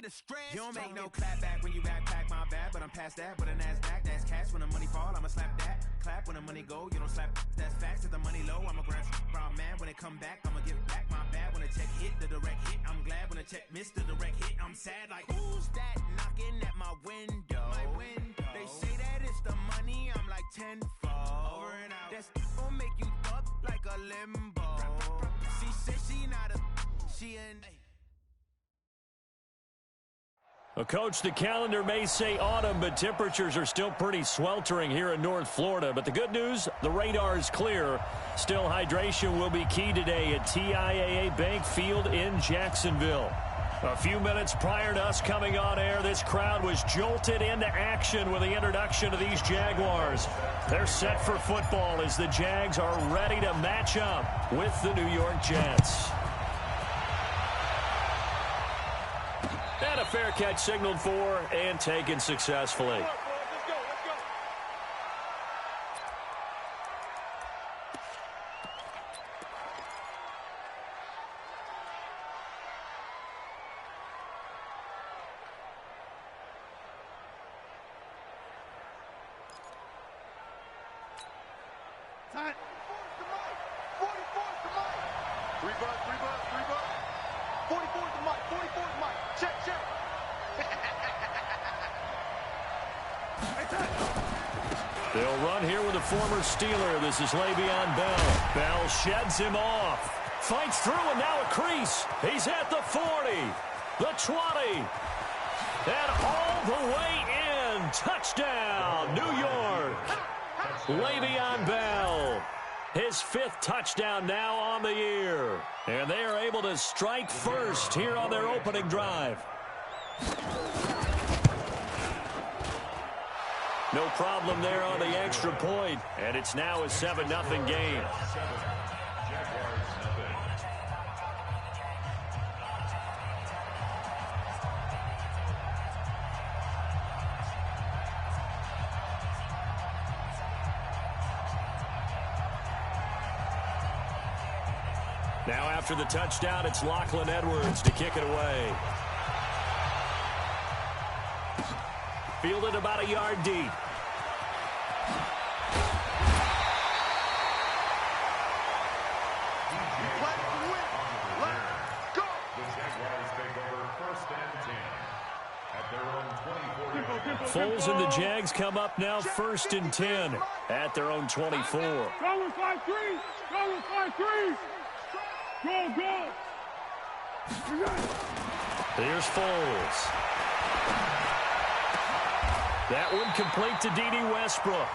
the stress. You don't make no clap back when you backpack, my bad. But I'm past that, but a NASDAQ, that's cash. When the money fall, I'ma slap that. Clap when the money go, you don't slap, that's facts. If the money low, I'ma grab brown man. When it come back, I'ma give back my bad. When the check hit, the direct hit, I'm glad. When the check missed, the direct hit, I'm sad. Like, who's that knocking at my window? They say that it's the money, I'm like tenfold. Over and out. That's gon' make you up like a limbo. She said she not a, she in. Well, Coach, the calendar may say autumn, but temperatures are still pretty sweltering here in North Florida. But the good news, the radar is clear. Still, hydration will be key today at TIAA Bank Field in Jacksonville. A few minutes prior to us coming on air, this crowd was jolted into action with the introduction of these Jaguars. They're set for football as the Jags are ready to match up with the New York Jets. And a fair catch signaled for and taken successfully. Time. 44's the mic. 3 bucks. 44's the mic. 44's the mic. Check. They'll run here with a former Steeler. This is Le'Veon Bell. Bell sheds him off. Fights through and now a crease. He's at the 40. The 20. And all the way in. Touchdown, New York. Le'Veon Bell. His 5th touchdown now on the year. And they are able to strike first here on their opening drive. No problem there on the extra point. And it's now a 7-0 game. Now after the touchdown, it's Lachlan Edwards to kick it away. Fielded about a yard deep. Foles and the Jags come up now 1st and 10 at their own 24. Go with 5-3. Go. Here's Foles. That one complete to D.D. Westbrook.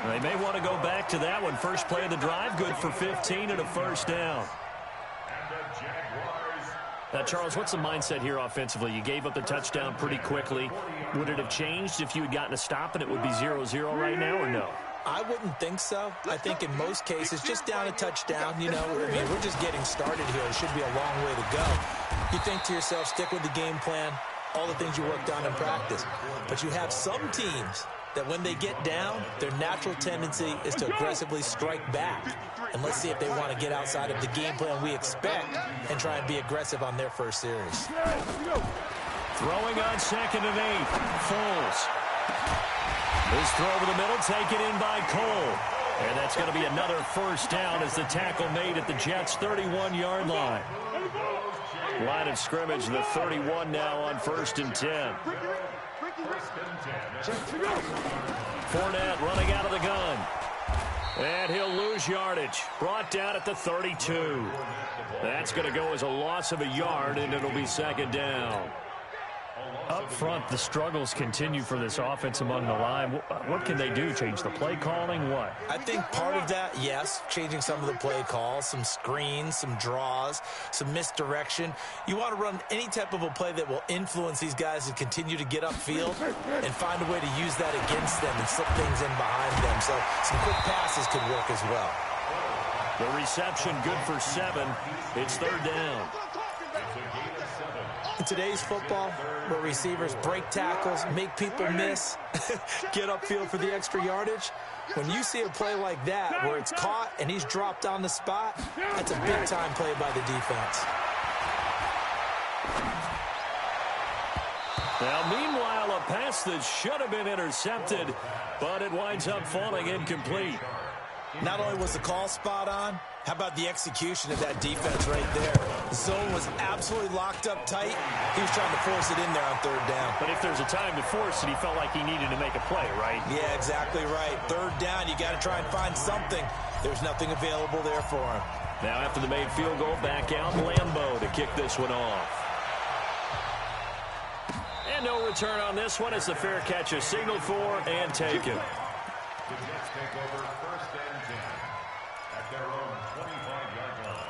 They may want to go back to that one. First play of the drive, good for 15 and a first down. Now, Charles, what's the mindset here offensively? You gave up the touchdown pretty quickly. Would it have changed if you had gotten a stop and it would be 0-0 right now, or no? I wouldn't think so. I think in most cases, just down a touchdown, we're just getting started here. It should be a long way to go. You think to yourself, stick with the game plan, all the things you worked on in practice. But you have some teams that when they get down, their natural tendency is to aggressively strike back. And let's see if they want to get outside of the game plan we expect and try and be aggressive on their first series. Throwing on 2nd and 8. Foles. His throw over the middle, taken in by Cole. And that's going to be another first down as the tackle made at the Jets' 31-yard line. Line of scrimmage, the 31 now on 1st and 10. Fournette running out of the gun. And he'll lose yardage. Brought down at the 32. That's going to go as a loss of a yard, and it'll be 2nd down. Up front, the struggles continue for this offense among the line. What can they do? Change the play calling? What? I think part of that, yes, changing some of the play calls, some screens, some draws, some misdirection. You want to run any type of a play that will influence these guys to continue to get upfield and find a way to use that against them and slip things in behind them. So some quick passes could work as well. The reception good for 7. It's 3rd down. In today's football, where receivers break tackles, make people miss, get upfield for the extra yardage, when you see a play like that where it's caught and he's dropped on the spot, that's a big-time play by the defense. Now, meanwhile, a pass that should have been intercepted, but it winds up falling incomplete. Not only was the call spot on, how about the execution of that defense right there? The zone was absolutely locked up tight. He was trying to force it in there on third down. But if there's a time to force it, he felt like he needed to make a play, right? Yeah, exactly right. Third down, you got to try and find something. There's nothing available there for him. Now after the made field goal, back out Lambeau to kick this one off. And no return on this one as the fair catch is signaled for and taken. The Jets take over 1st and 10 at their own 25-yard line.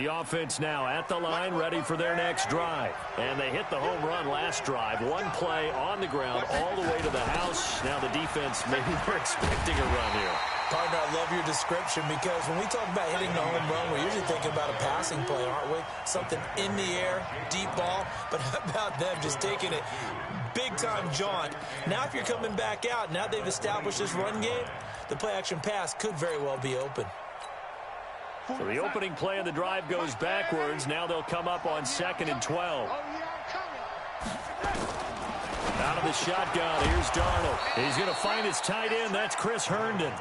The offense now at the line, ready for their next drive. And they hit the home run last drive. One play on the ground all the way to the house. Now the defense, maybe they're expecting a run here. Partner, I love your description because when we talk about hitting the home run, we're usually thinking about a passing play, aren't we? Something in the air, deep ball. But how about them just taking it big-time jaunt? Now if you're coming back out, now they've established this run game, the play-action pass could very well be open. So the opening play of the drive goes backwards. Now they'll come up on 2nd and 12. Out of the shotgun, here's Darnold. He's going to find his tight end. That's Chris Herndon.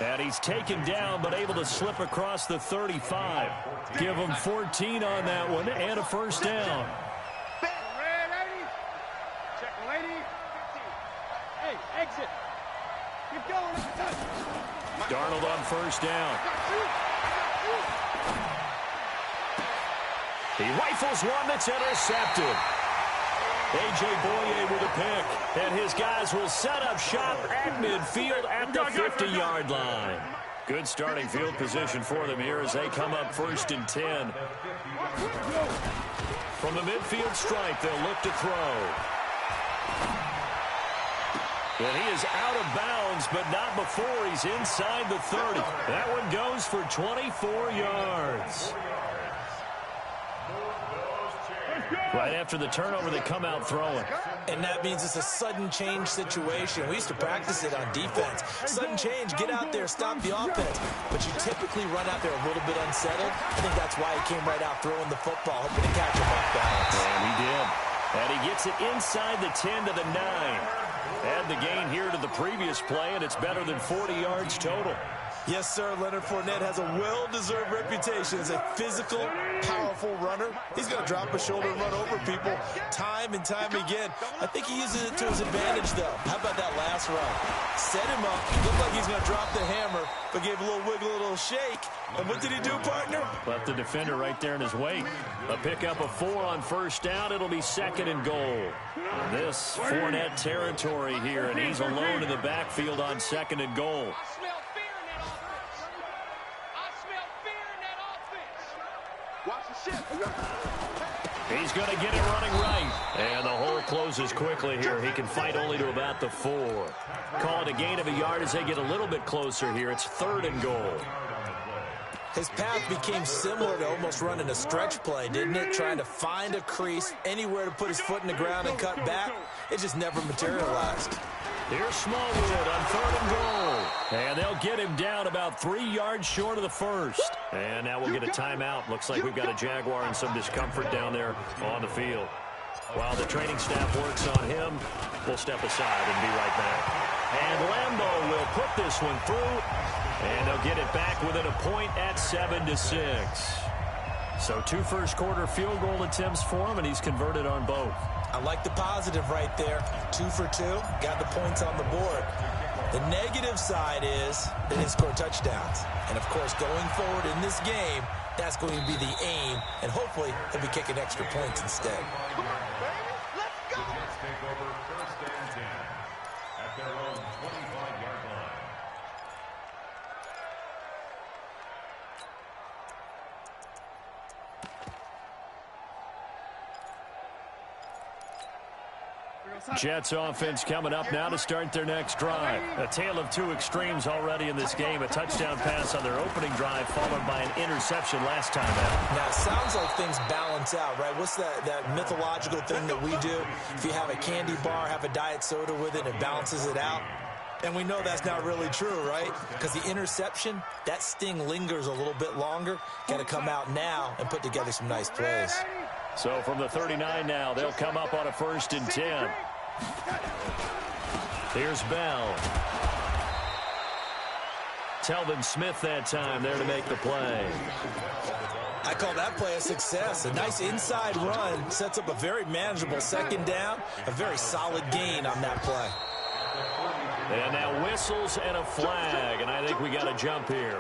And he's taken down, but able to slip across the 35. Give him 14 on that one and a first down. Red 80. Check lady. 15. Hey, exit. Keep going. Darnold on first down. He rifles one that's intercepted. A.J. Boye with a pick. And his guys will set up shop at midfield at the 50-yard line. Good starting field position for them here as they come up 1st and 10. From the midfield stripe, they'll look to throw. And he is out of bounds, but not before he's inside the 30. That one goes for 24 yards. Right after the turnover, they come out throwing. And that means it's a sudden change situation. We used to practice it on defense. Sudden change, get out there, stop the offense. But you typically run out there a little bit unsettled. I think that's why he came right out throwing the football, hoping to catch him off balance. And he did. And he gets it inside the 10 to the 9. Add the gain here to the previous play, and it's better than 40 yards total. Yes, sir. Leonard Fournette has a well-deserved reputation as a physical, powerful runner. He's going to drop a shoulder and run over people time and time again. I think he uses it to his advantage, though. How about that last run? Set him up. Looked like he's going to drop the hammer, but gave a little wiggle, a little shake. And what did he do, partner? Left the defender right there in his wake. A pickup of 4 on first down. It'll be 2nd and goal. And this Fournette territory here, and he's alone in the backfield on 2nd and goal. He's going to get it running right. And the hole closes quickly here. He can fight only to about the 4. Call it a gain of a yard as they get a little bit closer here. It's 3rd and goal. His path became similar to almost running a stretch play, didn't it? Trying to find a crease, anywhere to put his foot in the ground and cut back. It just never materialized. Here's Smallwood on 3rd and goal. And they'll get him down about 3 yards short of the first. And now we'll get a timeout. Looks like we've got a Jaguar in some discomfort down there on the field. While the training staff works on him, we'll step aside and be right back. And Lambeau will put this one through. And they'll get it back within a point at 7-6. So 2 first-quarter field goal attempts for him, and he's converted on both. I like the positive right there. 2 for 2. Got the points on the board. The negative side is they didn't score touchdowns. And, of course, going forward in this game, that's going to be the aim. And hopefully he'll be kicking extra points instead. Come on, baby. Let's go. The Jets take over 1st and 10 at their own 25-yard line. Jets offense coming up now to start their next drive. A tale of 2 extremes already in this game. A touchdown pass on their opening drive followed by an interception last time out. Now, it sounds like things balance out, right? What's that mythological thing that we do? If you have a candy bar, have a diet soda with it, it balances it out. And we know that's not really true, right? Because the interception, that sting lingers a little bit longer. Got to come out now and put together some nice plays. So from the 39 now, they'll come up on a 1st and 10. Here's Bell. Telvin Smith that time there to make the play. I call that play a success. A nice inside run sets up a very manageable 2nd down. A very solid gain on that play. And now whistles and a flag, and I think we got a jump here.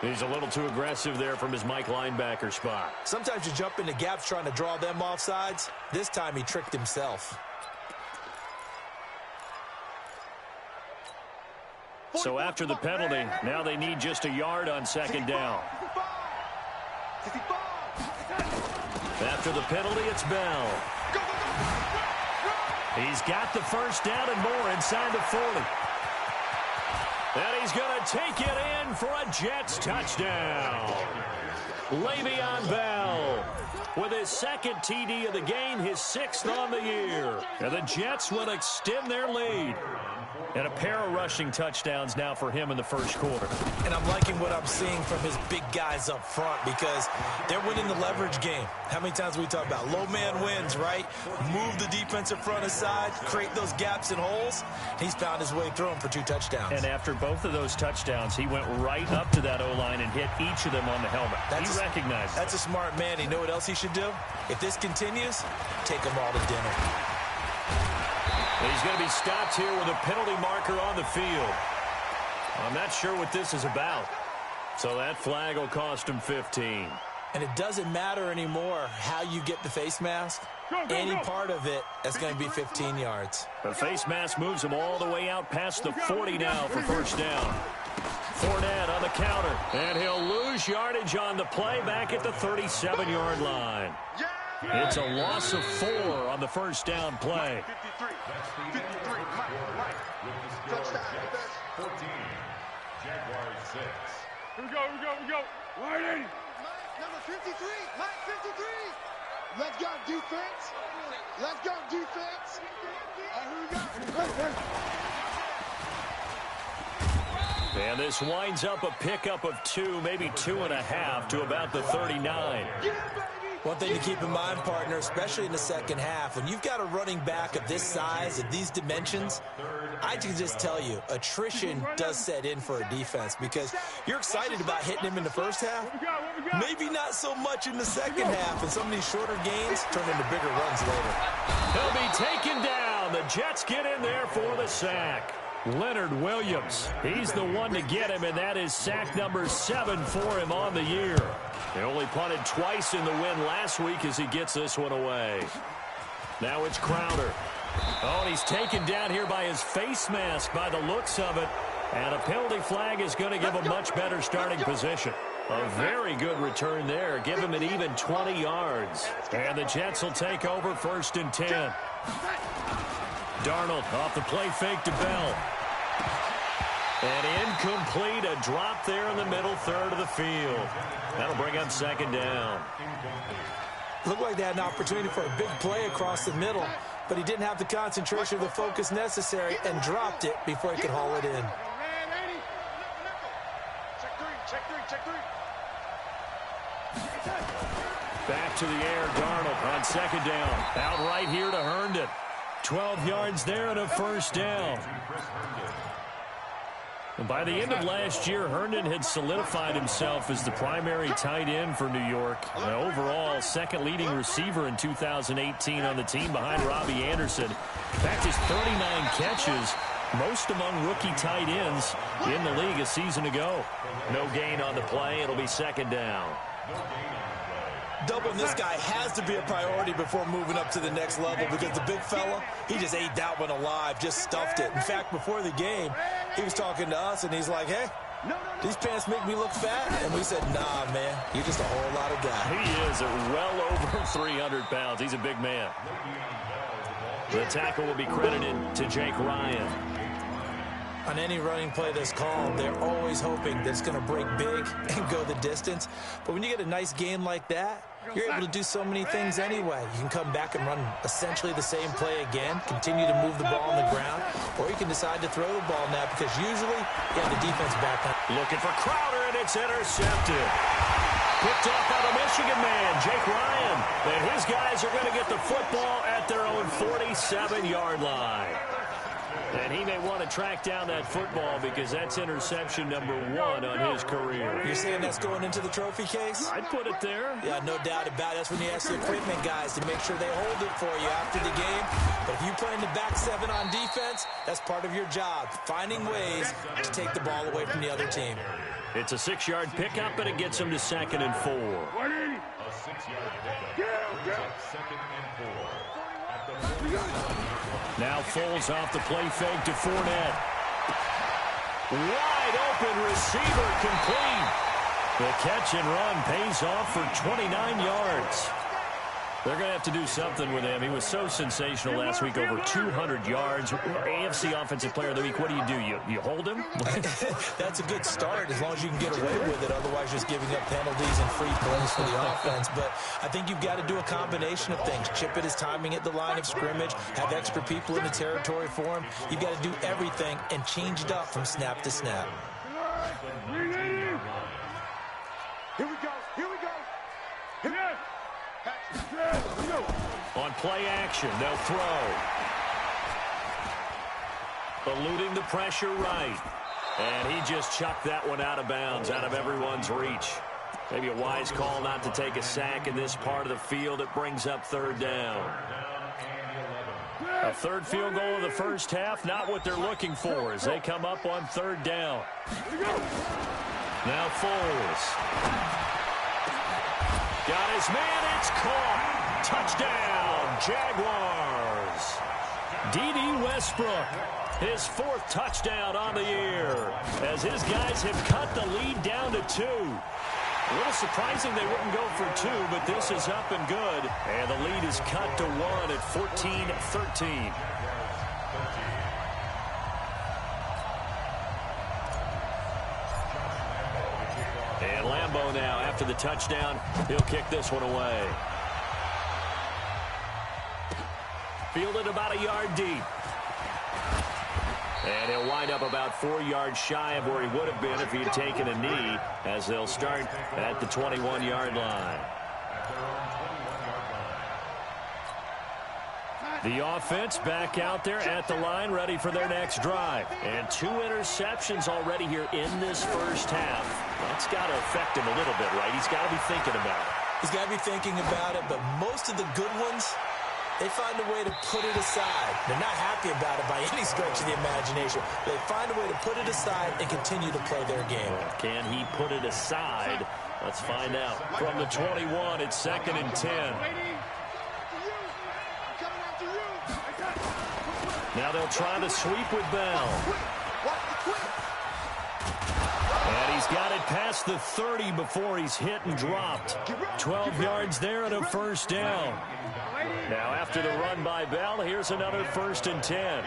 He's a little too aggressive there from his Mike linebacker spot. Sometimes you jump into gaps trying to draw them off sides. This time he tricked himself. So after the penalty, now they need just a yard on 2nd down. After the penalty, it's Bell. He's got the 1st down and more inside the 40. And he's going to take it in for a Jets touchdown. Le'Veon Bell with his 2nd TD of the game, his 6th on the year. And the Jets will extend their lead. And a pair of rushing touchdowns now for him in the 1st quarter. And I'm liking what I'm seeing from his big guys up front because they're winning the leverage game. How many times we talk about low man wins, right? Move the defensive front aside, create those gaps and holes. He's found his way through them for 2 touchdowns. And after both of those touchdowns, he went right up to that O-line and hit each of them on the helmet. He recognized it. That's a smart man. You know what else he should do? If this continues, take them all to dinner. He's going to be stopped here with a penalty marker on the field. I'm not sure what this is about. So that flag will cost him 15. And it doesn't matter anymore how you get the face mask. Any part of it, that's going to be 15 yards. The face mask moves him all the way out past the 40 now for 1st down. Fournette on the counter, and he'll lose yardage on the play back at the 37-yard line. It's a loss of 4 on the 1st down play. 53, Mike. Touchdown. 14. Jaguars 6. Here we go. Wide 80. Number 53, Mike 53. Let's go, defense. Here we go. And this winds up a pickup of 2, maybe 2.5 to about the 39. One thing to keep in mind, partner, especially in the 2nd half, when you've got a running back of this size, of these dimensions, I can just tell you, attrition does set in for a defense because you're excited about hitting him in the 1st half. Maybe not so much in the 2nd half, and some of these shorter gains turn into bigger runs later. He'll be taken down. The Jets get in there for the sack. Leonard Williams, he's the one to get him, and that is sack number 7 for him on the year. He only punted twice in the win last week as he gets this one away. Now it's Crowder. Oh, and he's taken down here by his face mask by the looks of it. And a penalty flag is going to give a much better starting position. A very good return there. Give him an even 20 yards. And the Jets will take over 1st and 10. Darnold off the play fake to Bell. And incomplete, a drop there in the middle 3rd of the field. That'll bring up 2nd down. Looked like they had an opportunity for a big play across the middle, but he didn't have the concentration or the focus necessary and dropped it before he could haul it in. Check three. Back to the air, Darnold on 2nd down. Out right here to Herndon. 12 yards there and a 1st down. And by the end of last year, Herndon had solidified himself as the primary tight end for New York. And overall, 2nd leading receiver in 2018 on the team behind Robbie Anderson. In fact, his 39 catches, most among rookie tight ends in the league a season ago. No gain on the play. It'll be 2nd down. Doubling this guy has to be a priority before moving up to the next level because the big fella, he just ate that one alive, just stuffed it. In fact, before the game, he was talking to us, and he's like, hey, these pants make me look fat. And we said, nah, man, you're just a whole lot of guy. He is well over 300 pounds. He's a big man. The tackle will be credited to Jake Ryan. On any running play that's called, they're always hoping that it's going to break big and go the distance. But when you get a nice game like that, you're able to do so many things anyway. You can come back and run essentially the same play again, continue to move the ball on the ground, or you can decide to throw the ball now because usually you have the defense back on. Looking for Crowder, and it's intercepted. Picked off by the Michigan man, Jake Ryan. And his guys are going to get the football at their own 47-yard line. And he may want to track down that football because that's interception number 1 on his career. You're saying that's going into the trophy case? I'd put it there. Yeah, no doubt about it. That's when you ask the equipment guys to make sure they hold it for you after the game. But if you play in the back 7 on defense, that's part of your job, finding ways to take the ball away from the other team. It's a 6-yard pickup, and it gets him to 2nd and 4. 180. A 6-yard pickup. 2nd and 4. At the now Foles off the play fake to Fournette. Wide open receiver complete. The catch and run pays off for 29 yards. They're going to have to do something with him. He was so sensational last week, over 200 yards. AFC Offensive Player of the Week, what do? You hold him? That's a good start as long as you can get away with it. Otherwise, just giving up penalties and free plays for the offense. But I think you've got to do a combination of things. Chip at his timing at the line of scrimmage, have extra people in the territory for him. You've got to do everything and change it up from snap to snap. Here we go. Here we go. Here. On play action, they'll throw. Eluding the pressure right. And he just chucked that one out of bounds, out of everyone's reach. Maybe a wise call not to take a sack in this part of the field. It brings up 3rd down. A 3rd field goal of the first half, not what they're looking for as they come up on 3rd down. Now Foles. Got his man, it's caught. Touchdown, Jaguars. D.D. Westbrook, his 4th touchdown on the year, as his guys have cut the lead down to 2. A little surprising they wouldn't go for 2, but this is up and good. And the lead is cut to 1 at 14-13. And Lambeau now, after the touchdown, he'll kick this one away. Fielded about a yard deep. And he'll wind up about 4 yards shy of where he would have been if he had taken a knee, as they'll start at the 21-yard line. The offense back out there at the line, ready for their next drive. And 2 interceptions already here in this first half. That's got to affect him a little bit, right? He's got to be thinking about it. He's got to be thinking about it, but most of the good ones, they find a way to put it aside. They're not happy about it by any stretch of the imagination. They find a way to put it aside and continue to play their game. Can he put it aside? Let's find out. From the 21, it's 2nd and 10. Now they'll try the sweep with Bell. And he's got it past the 30 before he's hit and dropped. 12 yards there and a 1st down. Now after the run by Bell, here's another 1st and 10.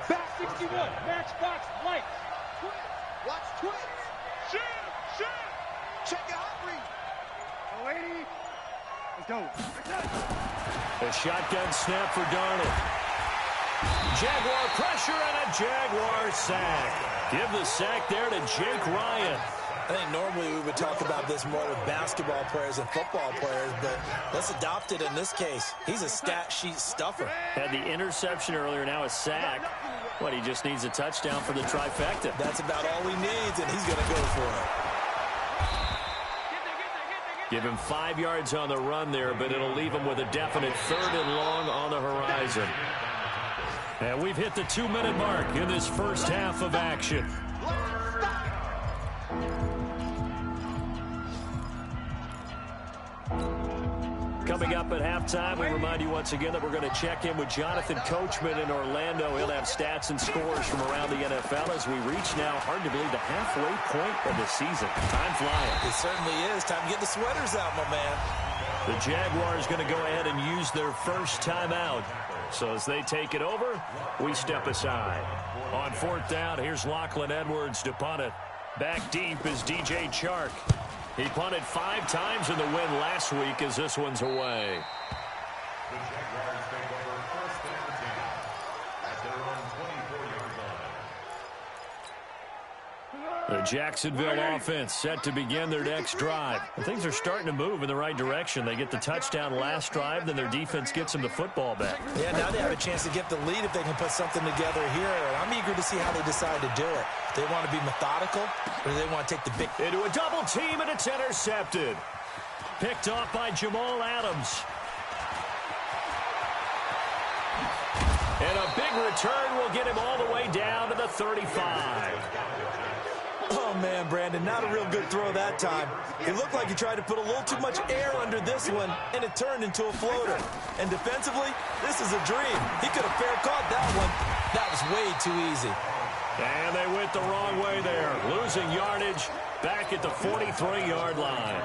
Back 61, matchbox lights. Watch twin. Shoot. Check your heart rate. 180. Let's go. A shotgun snap for Darnold. Jaguar pressure and a Jaguar sack. Give the sack there to Jake Ryan. I think normally we would talk about this more with basketball players and football players, but let's adopt it in this case. He's a stat sheet stuffer. Had the interception earlier, now a sack. What, he just needs a touchdown for the trifecta. That's about all he needs, and he's going to go for it. Give him 5 yards on the run there, but it'll leave him with a definite 3rd and long on the horizon. And we've hit the 2-minute mark in this first half of action. Coming up at halftime, we remind you once again that we're going to check in with Jonathan Coachman in Orlando. He'll have stats and scores from around the NFL as we reach now, hard to believe, the halfway point of the season. Time flying. It certainly is. Time to get the sweaters out, my man. The Jaguars going to go ahead and use their first timeout. So as they take it over, we step aside. On 4th down, here's Lachlan Edwards to punt it. Back deep is DJ Chark. He punted 5 times in the win last week as this one's away. The Jaguars take over first and 10 at their own 24-yard line. The Jacksonville offense set to begin their next drive. And things are starting to move in the right direction. They get the touchdown last drive, then their defense gets them the football back. Yeah, now they have a chance to get the lead if they can put something together here. And I'm eager to see how they decide to do it. Do they want to be methodical, or do they want to take the big... Into a double team, and it's intercepted. Picked off by Jamal Adams. And a big return will get him all the way down to the 35. Oh, man, Brandon, not a real good throw that time. It looked like he tried to put a little too much air under this one, and it turned into a floater. And defensively, this is a dream. He could have fair caught that one. That was way too easy. And they went the wrong way there, losing yardage back at the 43-yard line.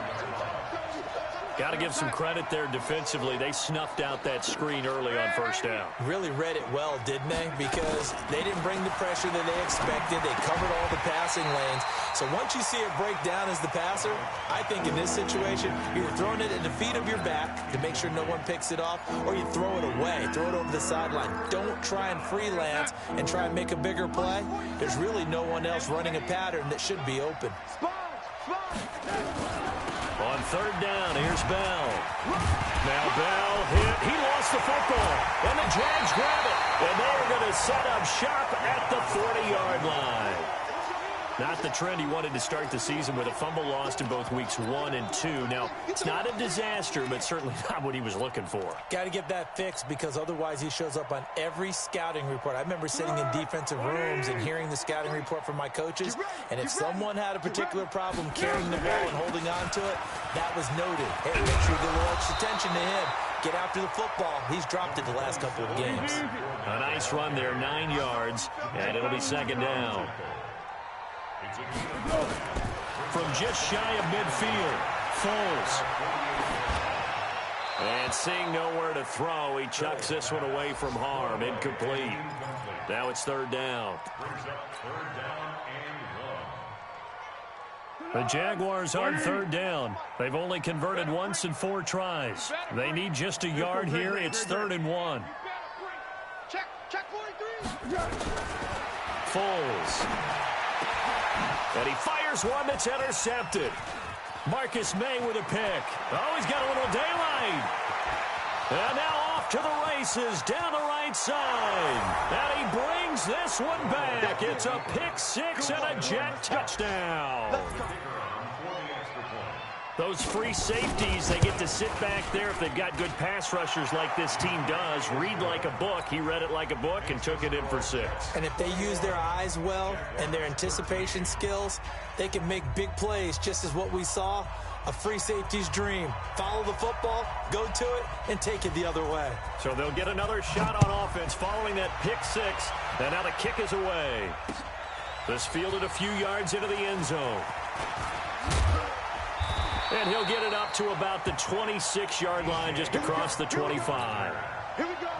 Got to give some credit there defensively. They snuffed out that screen early on first down. Really read it well, didn't they? Because they didn't bring the pressure that they expected. They covered all the passing lanes. So once you see it break down as the passer, I think in this situation, you're throwing it at the feet of your back to make sure no one picks it off, or you throw it away, throw it over the sideline. Don't try and freelance and try and make a bigger play. There's really no one else running a pattern that should be open. On third down, here's Bell. Now Bell hit. He lost the football. And the Jags grab it. And they're going to set up shop at the 40-yard line. Not the trend he wanted to start the season with a fumble lost in both weeks 1 and 2. Now, it's not a disaster, but certainly not what he was looking for. Got to get that fixed because otherwise he shows up on every scouting report. I remember sitting in defensive rooms and hearing the scouting report from my coaches, and if someone had a particular problem carrying the ball and holding on to it, that was noted. Hey, make sure you give a little extra attention to him. Get after the football. He's dropped it the last couple of games. A nice run there, 9 yards, and it'll be second down. From just shy of midfield, Foles. And seeing nowhere to throw, he chucks this one away from harm. Incomplete. Now it's third down. The Jaguars on third down. They've only converted once in 4 tries. They need just a yard here. It's 3rd and 1. Check 43. Foles. And he fires one that's intercepted. Marcus May with a pick. Oh, he's got a little daylight. And now off to the races down the right side. And he brings this one back. It's a pick 6 and a Jet touchdown. Those free safeties, they get to sit back there if they've got good pass rushers like this team does. Read like a book. He read it like a book and took it in for 6. And if they use their eyes well and their anticipation skills, they can make big plays, just as what we saw, a free safety's dream. Follow the football, go to it, and take it the other way. So they'll get another shot on offense following that pick 6. And now the kick is away. This fielded a few yards into the end zone. And he'll get it up to about the 26-yard line, just across the 25. Here we go.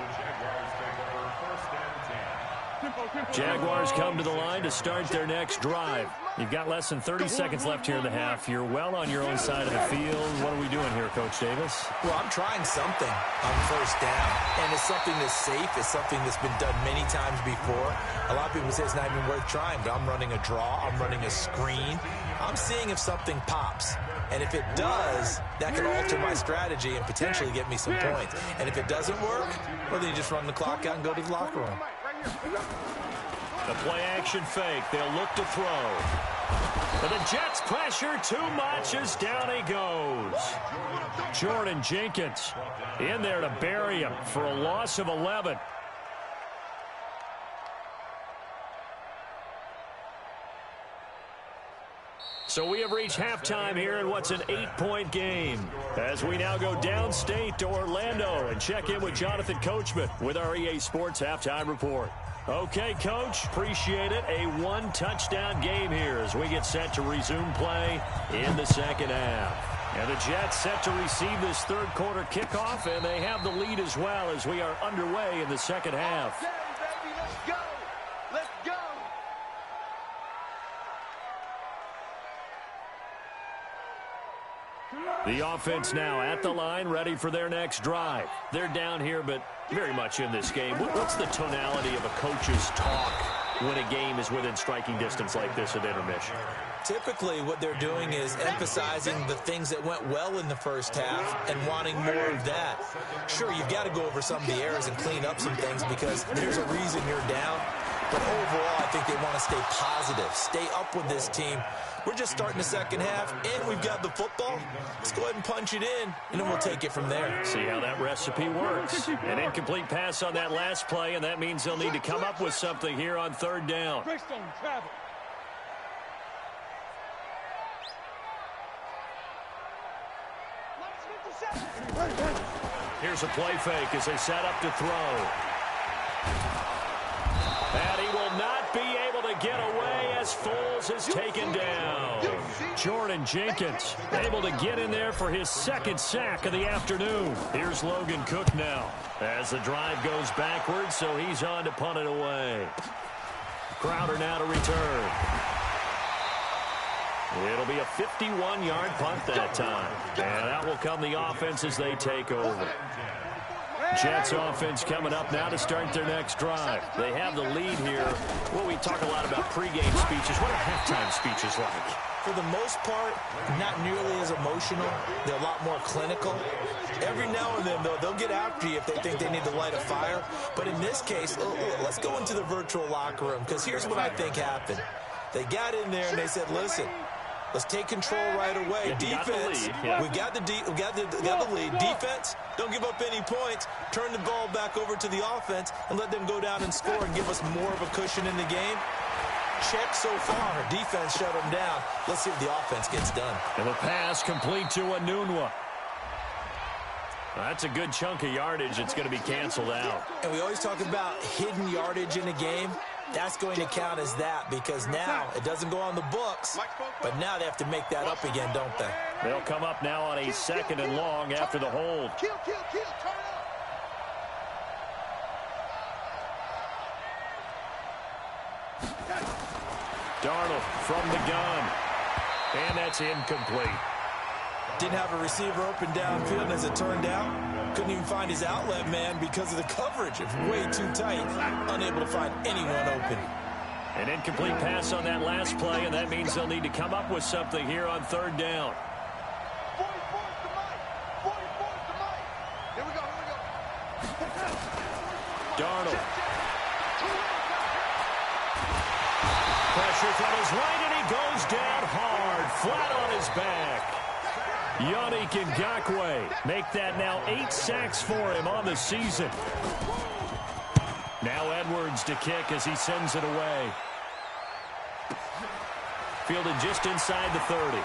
Jaguars come to the line to start their next drive. You've got less than 30 seconds left here in the half. You're well on your own side of the field. What are we doing here, Coach Davis? Well, I'm trying something on first down, and it's something that's safe. It's something that's been done many times before. A lot of people say it's not even worth trying, but I'm running a draw. I'm running a screen. I'm seeing if something pops. And if it does, that could alter my strategy and potentially get me some points. And if it doesn't work, well, then you just run the clock out and go to the locker room. The play-action fake. They'll look to throw. But the Jets pressure too much as down he goes. Jordan Jenkins in there to bury him for a loss of 11. So we have reached halftime here in what's an 8-point game as we now go downstate to Orlando and check in with Jonathan Coachman with our EA Sports Halftime Report. Okay, Coach, appreciate it. A 1-touchdown game here as we get set to resume play in the second half. And the Jets set to receive this third quarter kickoff, and they have the lead as well as we are underway in the second half. Okay, baby, let's go. Let's go. The offense now at the line, ready for their next drive. They're down here, but very much in this game. What's the tonality of a coach's talk when a game is within striking distance like this at intermission? Typically, what they're doing is emphasizing the things that went well in the first half and wanting more of that. Sure, you've got to go over some of the errors and clean up some things because there's a reason you're down. But overall, I think they want to stay positive, stay up with this team. We're just starting the second half, and we've got the football. Let's go ahead and punch it in, and then we'll take it from there. See how that recipe works. An incomplete pass on that last play, and that means they'll need to come up with something here on third down. Here's a play fake as they set up to throw. And he will not be able to get away as Foles is taken down. Jordan Jenkins able to get in there for his second sack of the afternoon. Here's Logan Cook now as the drive goes backwards, so he's on to punt it away. Crowder now to return. It'll be a 51-yard punt that time. And out will come the offense as they take over. Jets offense coming up now to start their next drive. They have the lead here. Well, we talk a lot about pregame speeches. What are halftime speeches like? For the most part, not nearly as emotional. They're a lot more clinical. Every now and then, though, they'll get after you if they think they need to light a fire. But in this case, let's go into the virtual locker room, because here's what I think happened. They got in there and they said, listen, let's take control right away. Defense, we got the lead. Defense, don't give up any points. Turn the ball back over to the offense and let them go down and score and give us more of a cushion in the game. Check so far. Defense shut them down. Let's see if the offense gets done. And the pass complete to Anunua. That's a good chunk of yardage. It's going to be canceled out. And we always talk about hidden yardage in a game. That's going to count as that because now it doesn't go on the books, but now they have to make that up again, don't they? They'll come up now on a second and long after the hold. Kill, turn up. Darnold from the gun. And that's incomplete. Didn't have a receiver open downfield, and as it turned out, couldn't even find his outlet man because of the coverage. It's way too tight. Unable to find anyone open. An incomplete pass on that last play, and that means they'll need to come up with something here on third down. Here we go. Darnold. Pressure from his right, and he goes down hard, flat on his back. Yannick Ngakoue make that now 8 sacks for him on the season. Now Edwards to kick as he sends it away. Fielded just inside the 30.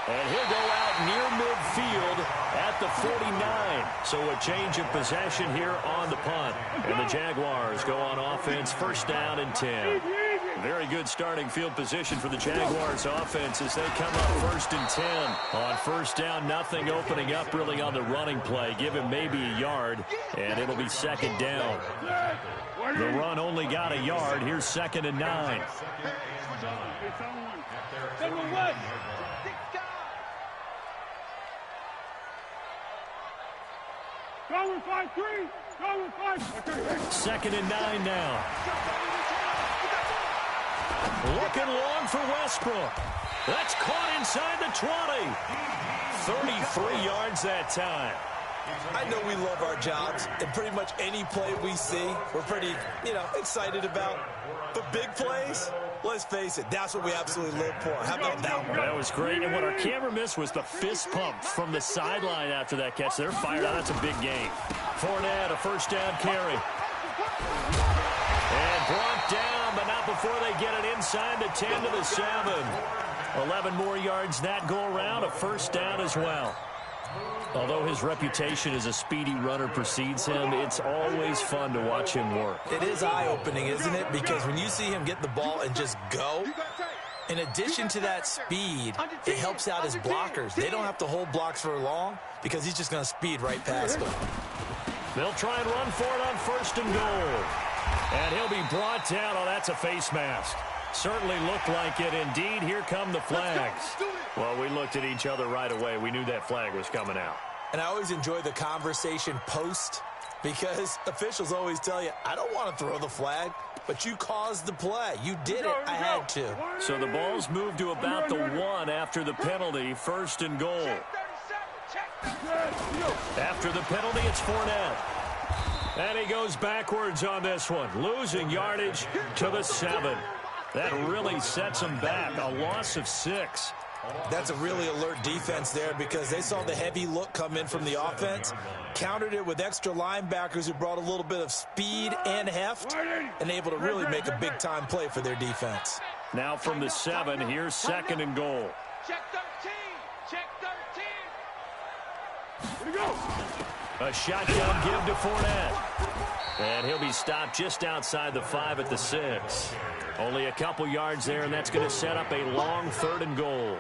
And he'll go out near midfield at the 49. So a change of possession here on the punt. And the Jaguars go on offense, first down and 10. Very good starting field position for the Jaguars offense as they come up first and 10. On first down, nothing opening up really on the running play. Give him maybe a yard, and it'll be second down. The run only got a yard. Here's second and 9. Second and 9 now. Looking long for Westbrook. That's caught inside the 20. 33 yards that time. I know we love our jobs, and pretty much any play we see, we're pretty, excited about. But big plays, let's face it, that's what we absolutely live for. How about that one? That was great, and what our camera missed was the fist pump from the sideline after that catch. They're fired out. That's a big game. Fournette, a first down carry. And brought down, but not before they get it inside the 10 to the 7. 11 more yards that go around, a first down as well. Although his reputation as a speedy runner precedes him, it's always fun to watch him work. It is eye-opening, isn't it? Because when you see him get the ball and just go, in addition to that speed, it helps out his blockers. They don't have to hold blocks for long because he's just going to speed right past them. They'll try and run for it on first and goal. And he'll be brought down. Oh, that's a face mask. Certainly looked like it. Indeed, here come the flags. Well, we looked at each other right away. We knew that flag was coming out. And I always enjoy the conversation post because officials always tell you, I don't want to throw the flag, but you caused the play. You did it. I had to. So the ball's moved to about the 1 after the penalty. First and goal. After the penalty, it's Fournette. And he goes backwards on this one, losing yardage to the 7. That really sets him back. A loss of 6. That's a really alert defense there because they saw the heavy look come in from the offense, countered it with extra linebackers who brought a little bit of speed and heft, and able to really make a big-time play for their defense. Now from the 7, here's second and goal. Check 13. Check 13. Here we go. A shotgun give to Fournette. And he'll be stopped just outside the 5 at the 6. Only a couple yards there, and that's going to set up a long third and goal.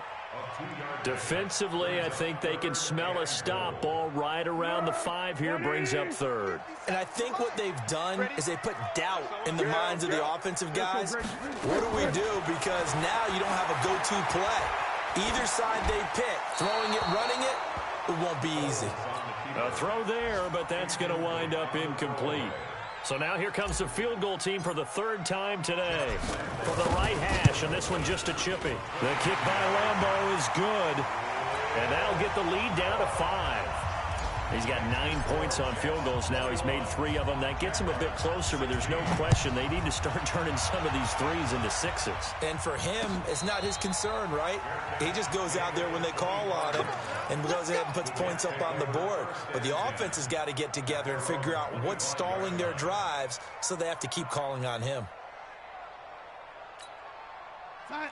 Defensively, I think they can smell a stop. Ball right around the 5 here, brings up third. And I think what they've done is they put doubt in the minds of the offensive guys. What do we do? Because now you don't have a go-to play. Either side they pick, throwing it, running it, it won't be easy. A throw there, but that's going to wind up incomplete. So now here comes the field goal team for the 3rd time today. For the right hash, and this one just a chippy. The kick by Lambo is good, and that'll get the lead down to 5. He's got 9 points on field goals now. He's made 3 of them. That gets him a bit closer, but there's no question they need to start turning some of these 3s into 6s. And for him, it's not his concern, right? He just goes out there when they call on him and goes ahead and puts points up on the board. But the offense has got to get together and figure out what's stalling their drives, so they have to keep calling on him.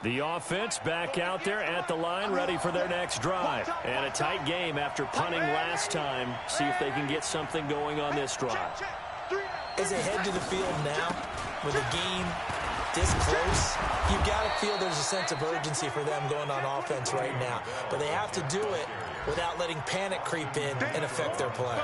The offense back out there at the line, ready for their next drive. And a tight game after punting last time. See if they can get something going on this drive. As they head to the field now, with the game this close, you've got to feel there's a sense of urgency for them going on offense right now. But they have to do it without letting panic creep in and affect their play.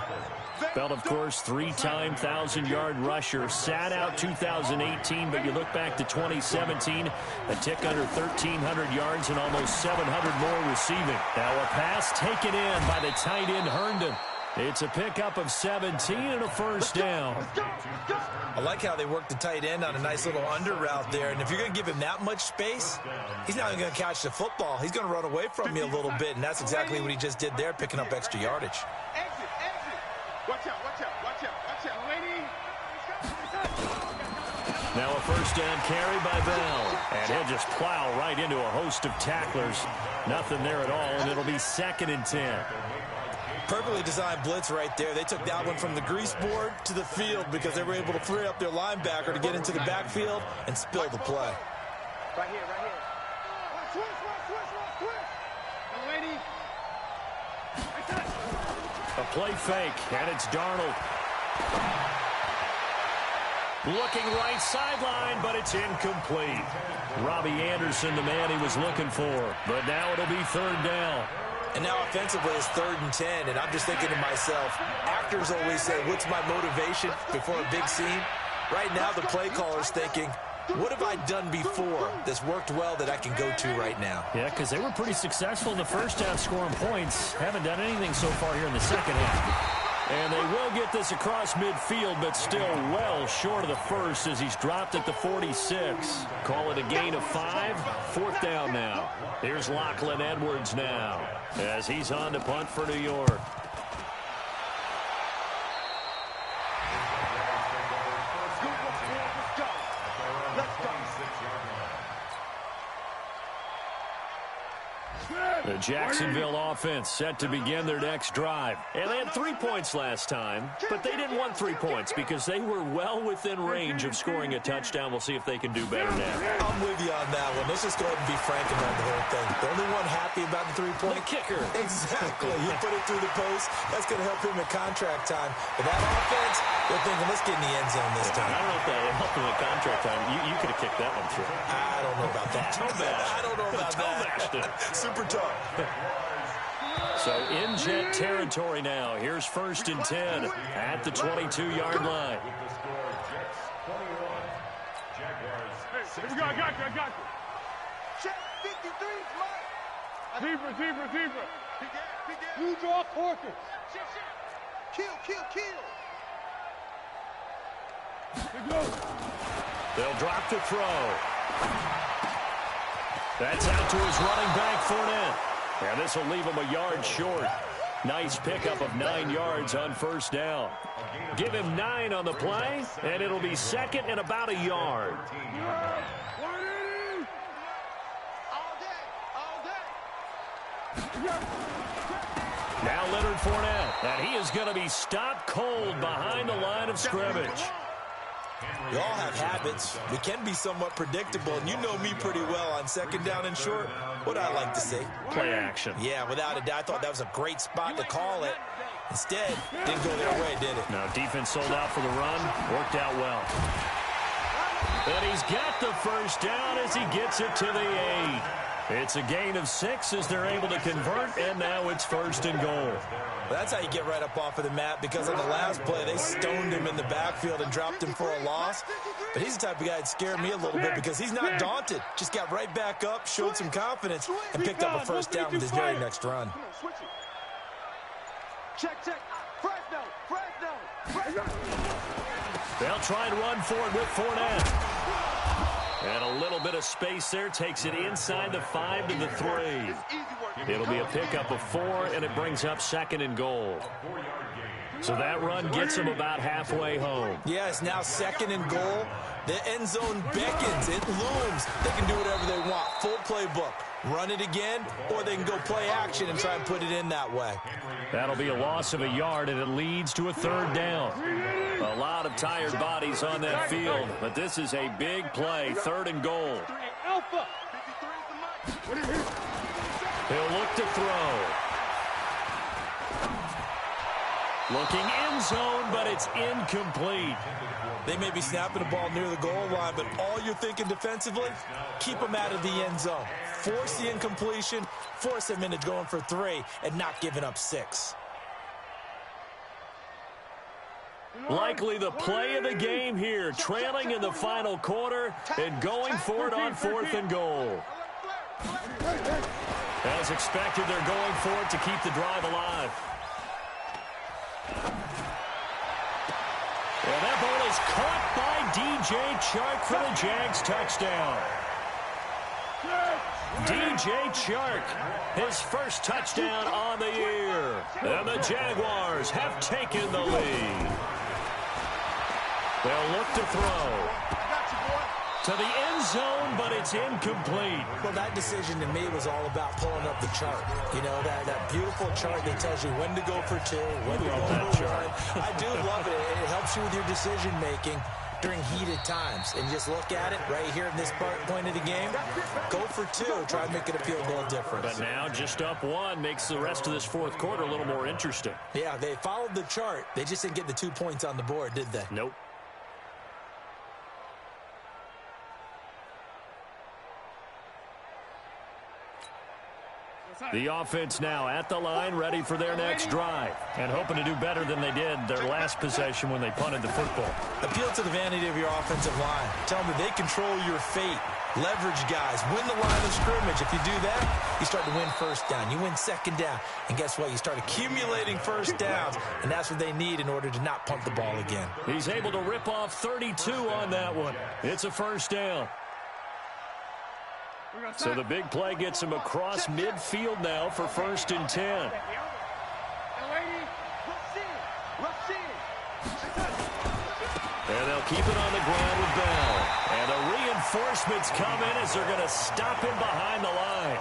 Bell, of course, 3-time 1,000-yard rusher. Sat out 2018, but you look back to 2017, a tick under 1,300 yards and almost 700 more receiving. Now a pass taken in by the tight end Herndon. It's a pickup of 17 and a first down. I like how they work the tight end on a nice little under route there. And if you're going to give him that much space, he's not even going to catch the football. He's going to run away from you a little bit, and that's exactly what he just did there, picking up extra yardage. Exit. Watch out. Now a first down carry by Bell. And he'll just plow right into a host of tacklers. Nothing there at all, and it'll be 2nd and 10. Perfectly designed blitz right there. They took that one from the grease board to the field because they were able to free up their linebacker to get into the backfield and spill the play. Right here. Switch. A play fake, and it's Darnold. Looking right sideline, but it's incomplete. Robbie Anderson, the man he was looking for. But now it'll be 3rd down. And now offensively it's 3rd and 10, and I'm just thinking to myself, actors always say, what's my motivation before a big scene? Right now the play caller's thinking, what have I done before that's worked well that I can go to right now? Yeah, because they were pretty successful in the first half scoring points. Haven't done anything so far here in the second half. And they will get this across midfield, but still well short of the first as he's dropped at the 46. Call it a gain of 5. 4th down now. Here's Lachlan Edwards now as he's on to punt for New York. The Jacksonville offense set to begin their next drive. And they had 3 points last time, but they didn't want 3 points because they were well within range of scoring a touchdown. We'll see if they can do better now. I'm with you on that one. Let's just go ahead and be frank about the whole thing. The only one happy about the 3-point? The kicker. Exactly. You put it through the post. That's going to help him at contract time. But that offense, they're thinking, let's get in the end zone this time. I don't know if that helped him at contract time. You could have kicked that one through. I don't know about that. I don't know about that. Super tough. So in Jet territory now. Here's 1st and 10 at the 22-yard line. Here we go, I got you. Check 53, Mike. Keeper. You draw quarters. Kill. They'll drop to throw. That's out to his running back, Fournette. And this will leave him a yard short. Nice pickup of 9 yards on first down. Give him 9 on the play, and it'll be second and about a yard. Now Leonard Fournette, and he is going to be stopped cold behind the line of scrimmage. We all have habits. We can be somewhat predictable, and you know me pretty well on second down and short. What I like to see? Play action. Yeah, without a doubt. I thought that was a great spot to call it. Instead, didn't go their way, did it? No, defense sold out for the run. Worked out well. And he's got the first down as he gets it to the 8. It's a gain of 6 as they're able to convert, and now it's first and goal. Well, that's how you get right up off of the mat, because on the last play, they stoned him in the backfield and dropped him for a loss. But he's the type of guy that scared me a little bit because he's not daunted. Just got right back up, showed some confidence, and picked up a first down with his very next run. Check. Fresno. They'll try and run for it with Fournette. And a little bit of space there takes it inside the 5 to the 3. It'll be a pickup of 4, and it brings up second and goal. So that run gets them about halfway home. Yeah, it's now second and goal. The end zone beckons. It looms. They can do whatever they want. Full playbook. Run it again, or they can go play action and try and put it in that way. That'll be a loss of a yard, and it leads to a third down. A lot of tired bodies on that field, but this is a big play, third and goal. He'll look to throw. Looking end zone, but it's incomplete. They may be snapping the ball near the goal line, but all you're thinking defensively, keep them out of the end zone. Force the incompletion, force them into going for 3, and not giving up 6. Likely the play of the game here, trailing in the final quarter and going for it on 4th and goal. As expected, they're going for it to keep the drive alive. And that ball is caught by DJ Chark for the Jags touchdown. DJ Chark, his first touchdown on the year. And the Jaguars have taken the lead. They'll look to throw to the end zone, but it's incomplete. Well, that decision to me was all about pulling up the chart. You know, that beautiful chart that tells you when to go for 2, when to go for 1. I do love it. It helps you with your decision-making during heated times. And just look at it right here in this point of the game. Go for 2. Try and make it a field goal difference. But now just up 1 makes the rest of this 4th quarter a little more interesting. Yeah, they followed the chart. They just didn't get the 2 points on the board, did they? Nope. The offense now at the line, ready for their next drive, and hoping to do better than they did their last possession when they punted the football. Appeal to the vanity of your offensive line. Tell them that they control your fate. Leverage guys. Win the line of scrimmage. If you do that, you start to win first down. You win second down. And guess what? You start accumulating first downs, and that's what they need in order to not punt the ball again. He's able to rip off 32 on that one. It's a first down. So the big play gets him across midfield now for 1st and 10. And they'll keep it on the ground with Bell. And the reinforcements come in as they're going to stop him behind the line.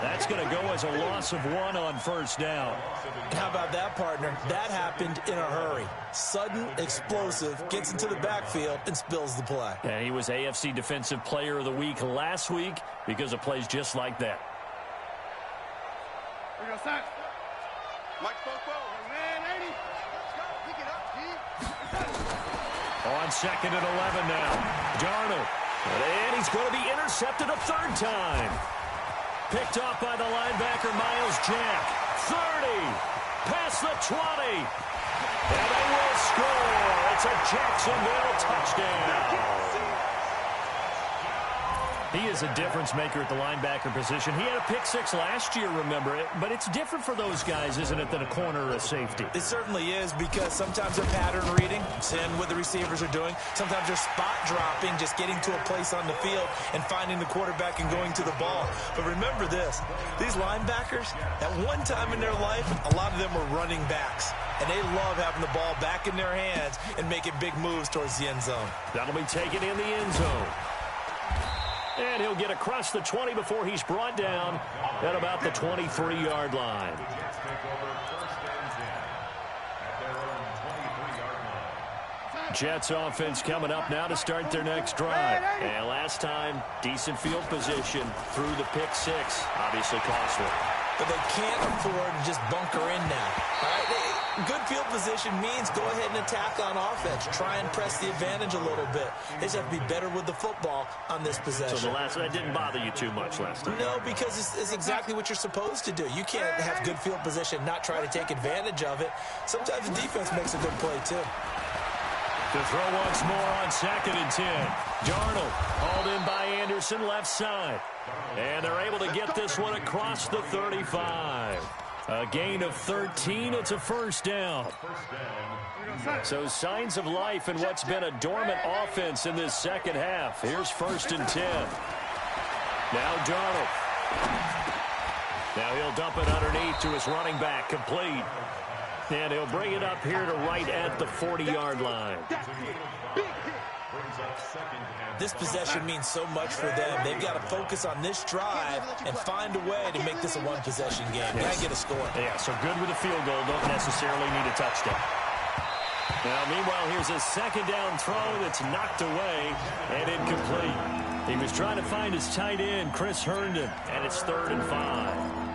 That's going to go as a loss of 1 on first down. How about that, partner? That happened in a hurry. Sudden, explosive, gets into the backfield and spills the play. And he was AFC Defensive Player of the Week last week because of plays just like that. Mike Foco. Man, 80. Let's go. Pick it up, G. On 2nd and 11 now. Darnold. And he's going to be intercepted a 3rd time. Picked off by the linebacker, Miles Jack. 30. Past the 20. And they will score. It's a Jacksonville touchdown. He is a difference maker at the linebacker position. He had a pick six last year, remember it, but it's different for those guys, isn't it, than a corner or a safety? It certainly is, because sometimes they're pattern reading, seeing what the receivers are doing. Sometimes they're spot dropping, just getting to a place on the field and finding the quarterback and going to the ball. But remember this, these linebackers, at one time in their life, a lot of them were running backs. And they love having the ball back in their hands and making big moves towards the end zone. That'll be taken in the end zone. And he'll get across the 20 before he's brought down at about the 23-yard line. Jets offense coming up now to start their next drive. And last time, decent field position through the pick six. Obviously costly. But they can't afford to just bunker in now. All right? Good field position means go ahead and attack on offense. Try and press the advantage a little bit. They just have to be better with the football on this possession. So that didn't bother you too much last time? No, because it's exactly what you're supposed to do. You can't have good field position, not try to take advantage of it. Sometimes the defense makes a good play, too. To throw once more on 2nd and 10. Darnold hauled in by Anderson, left side. And they're able to get this one across the 35. A gain of 13. It's a first down. So signs of life in what's been a dormant offense in this second half. Here's 1st and 10. Now Darnold. Now he'll dump it underneath to his running back, complete. And he'll bring it up here to right at the 40-yard line. This possession means so much for them. They've got to focus on this drive and find a way to make this a one-possession game. Yes. Got to get a score. Yeah, so good with a field goal. Don't necessarily need a touchdown. Now, meanwhile, here's a second down throw that's knocked away and incomplete. He was trying to find his tight end, Chris Herndon, and it's 3rd and 5.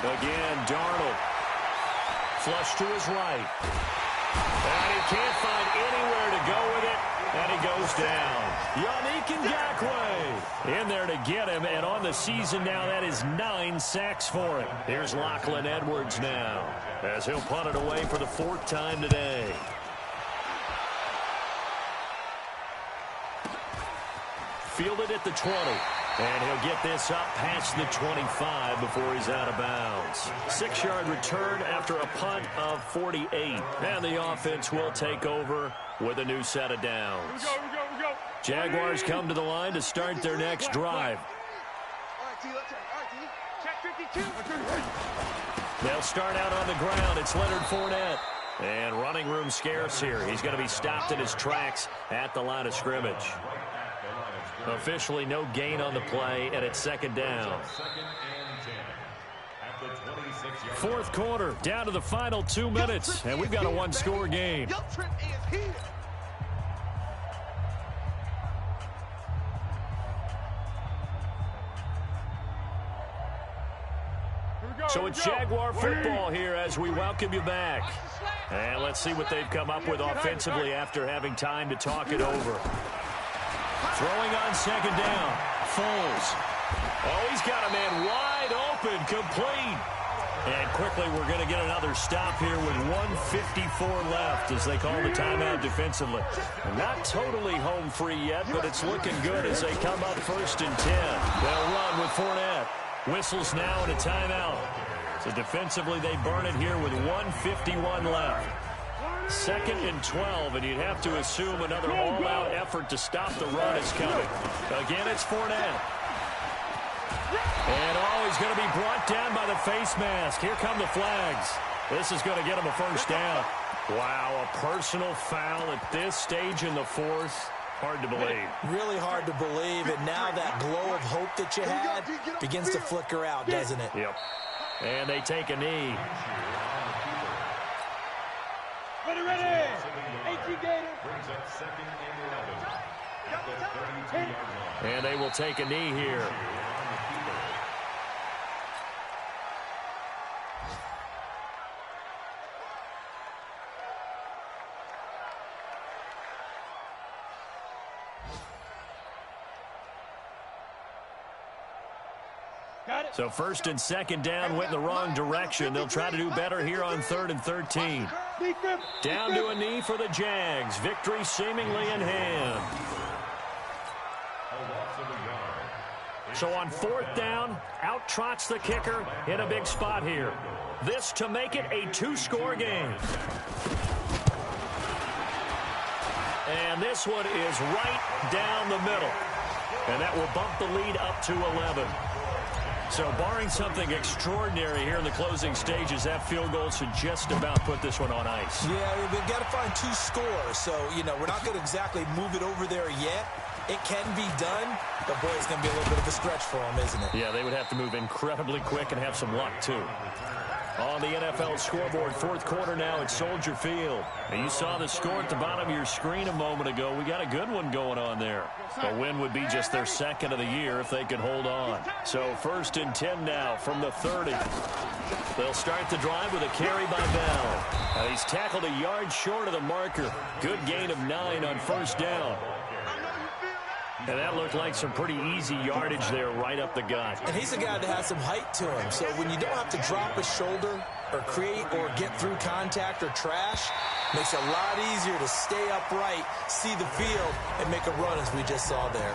Again, Darnold. Flush to his right. And he can't find anywhere to go with it. And he goes down. Yannick Ngakoue in there to get him. And on the season now, that is 9 sacks for him. Here's Lachlan Edwards now, as he'll punt it away for the 4th time today. Fielded at the 20. And he'll get this up past the 25 before he's out of bounds. 6-yard return after a punt of 48. And the offense will take over with a new set of downs. Jaguars come to the line to start their next drive. They'll start out on the ground. It's Leonard Fournette. And running room scarce here. He's going to be stopped in his tracks at the line of scrimmage. Officially no gain on the play, and it's 2nd down. 4th quarter, down to the final 2 minutes, and we've got a one-score game. So it's Jaguar football here as we welcome you back. And let's see what they've come up with offensively after having time to talk it over. Throwing on 2nd down. Foles. Oh, he's got a man wide open, complete. And quickly we're going to get another stop here with 1:54 left as they call the timeout defensively. Not totally home free yet, but it's looking good as they come up 1st and 10. They'll run with Fournette. Whistles now and a timeout. So defensively they burn it here with 1:51 left. 2nd and 12, and you'd have to assume another all-out effort to stop the run is coming. Again, it's Fournette. And he's going to be brought down by the face mask. Here come the flags. This is going to get him a first down. Wow, a personal foul at this stage in the 4th. Hard to believe. Really hard to believe, and now that glow of hope that you had begins to flicker out, doesn't it? Yep. And they take a knee. Ready. 18 Gator. And they will take a knee here. So first and second down went in the wrong direction. They'll try to do better here on 3rd and 13. Down to a knee for the Jags. Victory seemingly in hand. So on 4th down, out trots the kicker in a big spot here. This to make it a 2-score game. And this one is right down the middle. And that will bump the lead up to 11. So barring something extraordinary here in the closing stages, that field goal should just about put this one on ice. Yeah, we've got to find 2 scores. So, we're not going to exactly move it over there yet. It can be done, but, boy, it's going to be a little bit of a stretch for them, isn't it? Yeah, they would have to move incredibly quick and have some luck, too. On the NFL scoreboard, 4th quarter now at Soldier Field. And you saw the score at the bottom of your screen a moment ago. We got a good one going on there. A win would be just their 2nd of the year if they could hold on. So 1st and 10 now from the 30. They'll start the drive with a carry by Bell. He's tackled a yard short of the marker. Good gain of 9 on 1st down. And that looked like some pretty easy yardage there right up the gut. And he's a guy that has some height to him. So when you don't have to drop a shoulder or create or get through contact or trash, makes it a lot easier to stay upright, see the field, and make a run as we just saw there.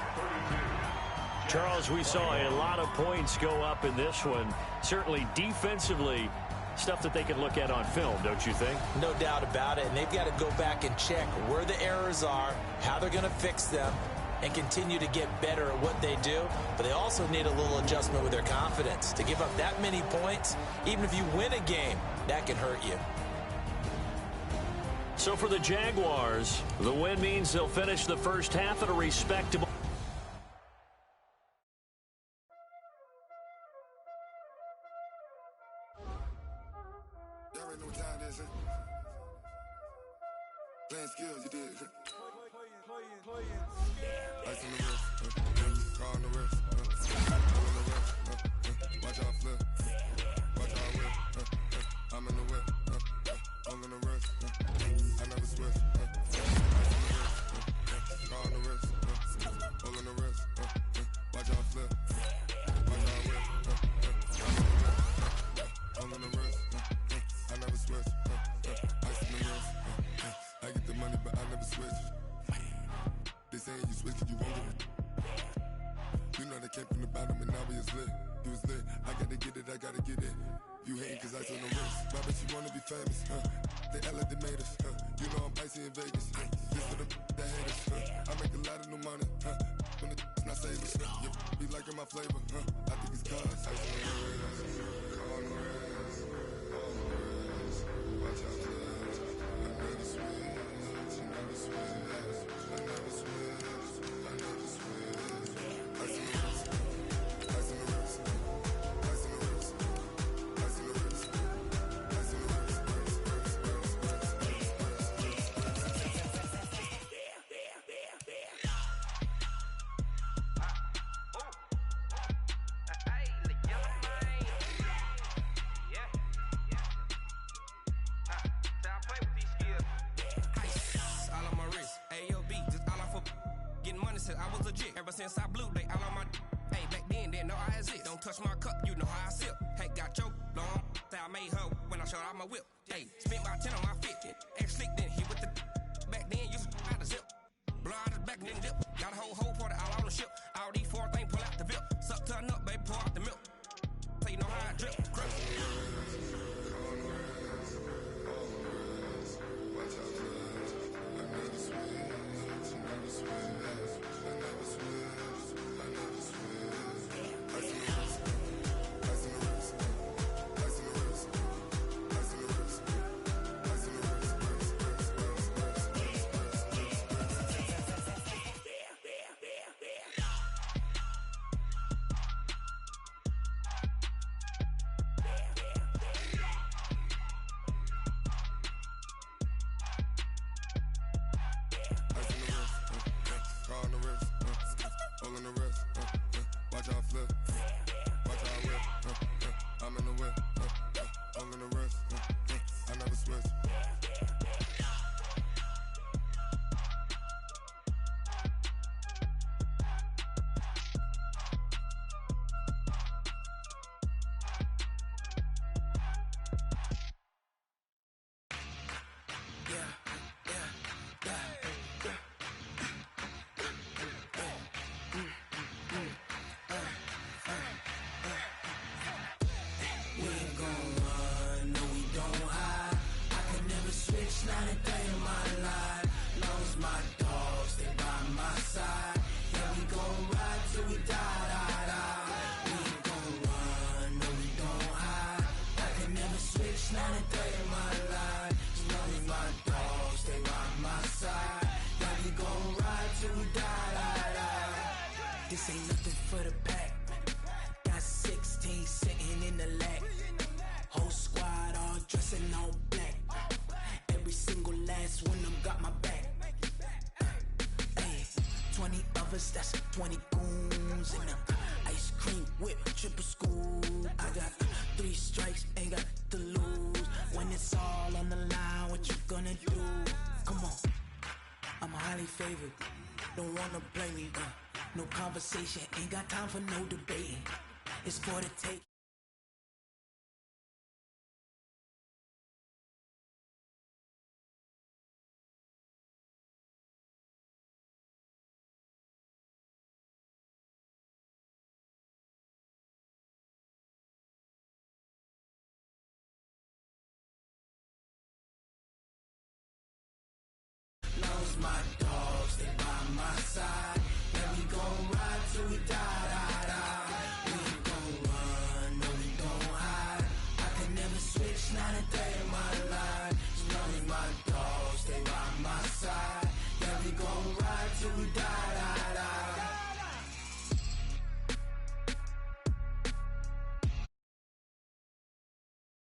Charles, we saw a lot of points go up in this one. Certainly defensively, stuff that they can look at on film, don't you think? No doubt about it. And they've got to go back and check where the errors are, how they're going to fix them, and continue to get better at what they do. But they also need a little adjustment with their confidence. To give up that many points, even if you win a game, that can hurt you. So for the Jaguars, the win means they'll finish the first half at a respectable. Playing skills, you did. Ice on the wrist, car on the wrist, on the wrist, watch out flip, watch out whip, I'm in the whip, all in the wrist, I never switch, ice on the wrist, car on the wrist, all in the wrist, watch out flip, watch out whip, I'm in the whip, all in the wrist, I never switch, ice on the wrist, I get the money but I never switch. They saying you switch cause you won't get it. You know they came from the bottom and now we is lit. You was lit, I gotta get it, I gotta get it. You hating cause I told no wrist. Why bet you wanna be famous, They act like they made us, You know I'm icy in Vegas, This for the that hate us, I make a lot of new money, When the not save us, You be liking my flavor, I think it's cause ice on the wrist, on the wrist, on the wrist. Watch out for this, I never switch, you never switch. I was legit ever since I blew they all on my hey back then didn't know I exist. Don't touch my cup, you know how I sip. Hey, got your long say I made her when I showed out my whip. Hey, spent my 10 on my 50. Ex slick then he with the back then used to out the zip. Blow out his back and then dip. Got a whole party all on the ship. All these 4 things pull out the VIP. Suck to a nut, baby, pour out the milk. So you know how I drip. Grip. that's 20 goons in them. Ice cream whip, triple scoop. I got 3 strikes, ain't got to lose. When it's all on the line, what you gonna do? Come on, I'm highly favored. Don't wanna play me, no conversation, ain't got time for no debating. It's for the take. Lost my